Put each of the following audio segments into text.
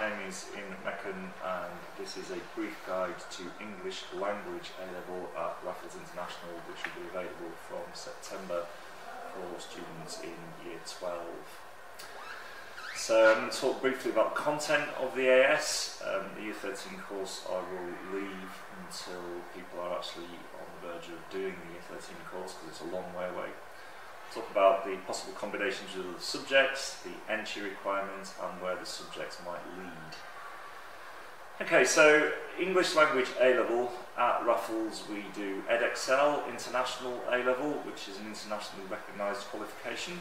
name is McMehan, and this is a brief guide to English language A-level at Raffles International, which will be available from September for students in Year 12. So I'm going to talk briefly about the content of the AS. The Year 13 course I will leave until people are actually on the verge of doing the Year 13 course, because it's a long way away. Talk about the possible combinations of the subjects, the entry requirements, and where the subjects might lead. Okay, so English language A-level at Raffles, we do Edexcel International A-level, which is an internationally recognised qualification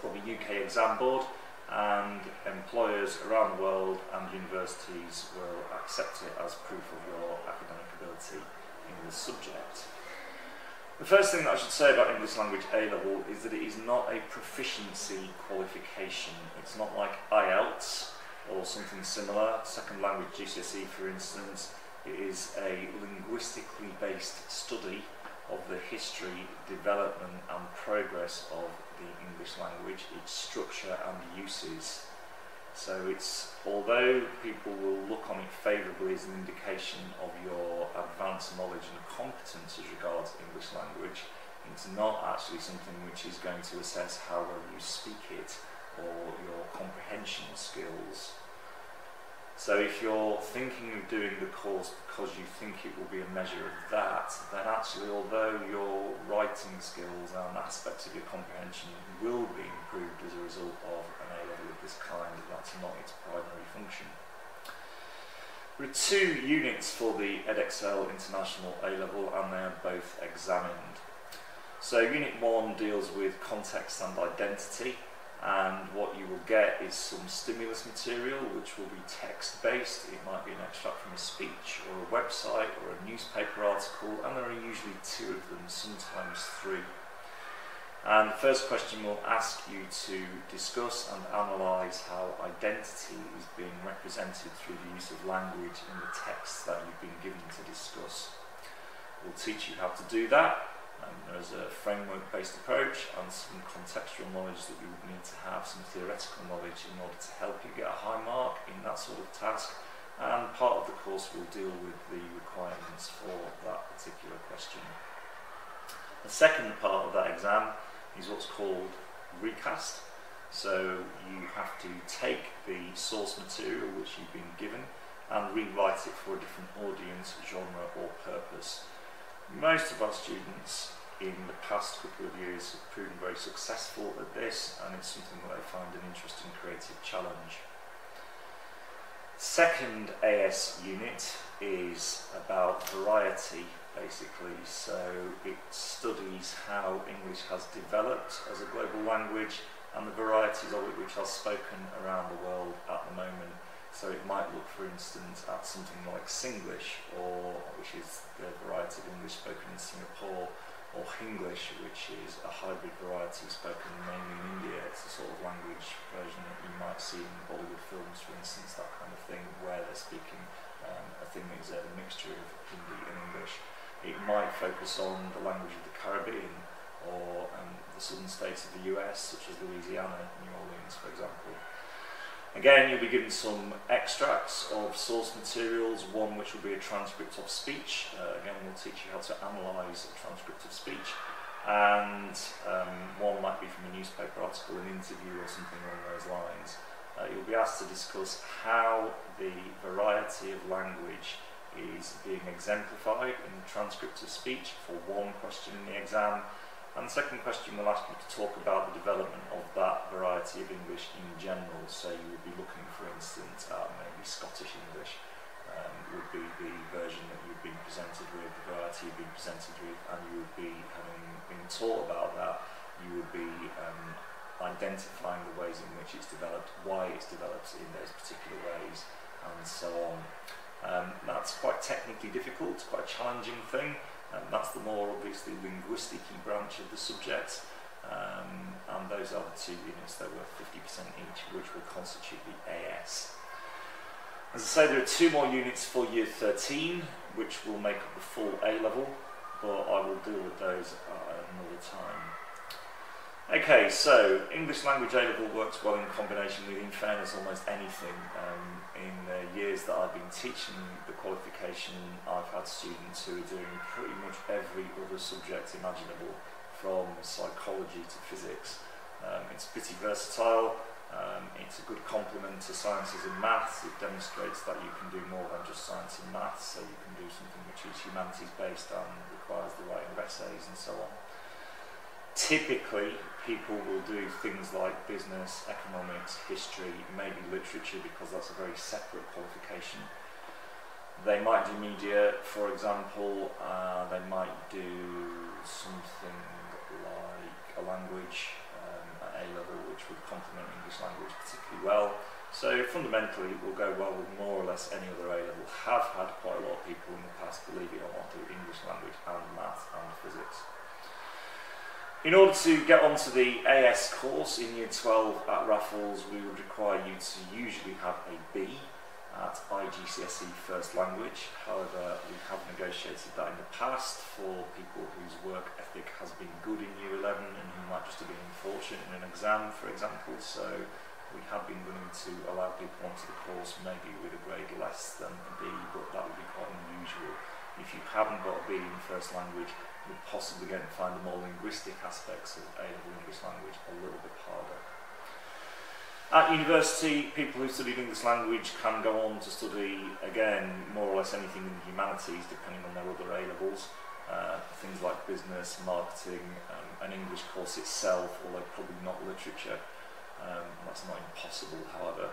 from the UK exam board, and employers around the world and universities will accept it as proof of your academic ability in the subject. The first thing that I should say about English language A-level is that it is not a proficiency qualification. It's not like IELTS or something similar, second language GCSE for instance. It is a linguistically based study of the history, development and progress of the English language, its structure and uses. So it's, although people will look on it favourably as an indication of your advanced knowledge and competence as regards English language, it's not actually something which is going to assess how well you speak it or your comprehension skills. So if you're thinking of doing the course because you think it will be a measure of that, then actually although your writing skills and aspects of your comprehension will be improved as a result of an A-level of this kind, that's not its primary function. There are 2 units for the Edexcel International A-level, and they are both examined. So Unit 1 deals with context and identity, and what you will get is some stimulus material which will be text-based. It might be an extract from a speech or a website or a newspaper article, and there are usually 2 of them, sometimes 3. And the first question will ask you to discuss and analyse how identity is being represented through the use of language in the texts that you've been given to discuss. We'll teach you how to do that. There's a framework-based approach and some contextual knowledge that you would need to have, some theoretical knowledge in order to help you get a high mark in that sort of task. And part of the course will deal with the requirements for that particular question. The second part of that exam is what's called Recast. So you have to take the source material which you've been given and rewrite it for a different audience, genre or purpose. Most of our students in the past couple of years have proven very successful at this, and it's something that they find an interesting creative challenge. Second AS unit is about variety, basically. So it studies how English has developed as a global language and the varieties of it which are spoken around the world at the moment. So it might look, for instance, at something like Singlish, which is the variety of English spoken in Singapore, or Hinglish, which is a hybrid variety spoken mainly in India. It's the sort of language version that you might see in Bollywood films, for instance, that kind of thing, where they're speaking a thing that is a mixture of Hindi and English. It might focus on the language of the Caribbean, or the southern states of the US, such as Louisiana, New Orleans, for example. Again, you'll be given some extracts of source materials, one which will be a transcript of speech. Again, we'll teach you how to analyse a transcript of speech. And one might be from a newspaper article, an interview or something along those lines. You'll be asked to discuss how the variety of language is being exemplified in the transcript of speech for one question in the exam. And the second question will ask you to talk about the development of that variety of English in general. So you would be looking, for instance, at maybe Scottish English would be the version that you've been presented with, the variety you've been presented with, and you would be, having been taught about that, you would be identifying the ways in which it's developed, why it's developed in those particular ways, and so on. That's quite technically difficult, quite a challenging thing. That's the more obviously linguistic-y branch of the subject, and those are the 2 units that were 50% each, which will constitute the AS. As I say, there are 2 more units for Year 13, which will make up the full A-level, but I will deal with those at another time. Okay, so English language A-level works well in combination with, in fairness, almost anything. In the years that I've been teaching the qualification, I've had students who are doing pretty much every other subject imaginable, from psychology to physics. It's pretty versatile, it's a good complement to sciences and maths. It demonstrates that you can do more than just science and maths, so you can do something which is humanities based and requires the writing of essays and so on. Typically, people will do things like business, economics, history, maybe literature, because that's a very separate qualification. They might do media, for example. They might do something like a language at A-level, which would complement English language particularly well. So fundamentally, it will go well with more or less any other A-level. Have had quite a lot of people in the past, believe it or not, do English language and math and physics. In order to get onto the AS course in Year 12 at Raffles, we would require you to usually have a B at IGCSE First Language. However, we have negotiated that in the past for people whose work ethic has been good in Year 11 and who might just have been unfortunate in an exam, for example. So we have been willing to allow people onto the course maybe with a grade less than a B, but that would be quite unusual. If you haven't got a B in First Language, you're possibly going to find the more linguistic aspects of A-level English language a little bit harder. At university, people who studied English language can go on to study, again, more or less anything in the humanities, depending on their other A-levels. Things like business, marketing, an English course itself, although probably not literature. That's not impossible, however.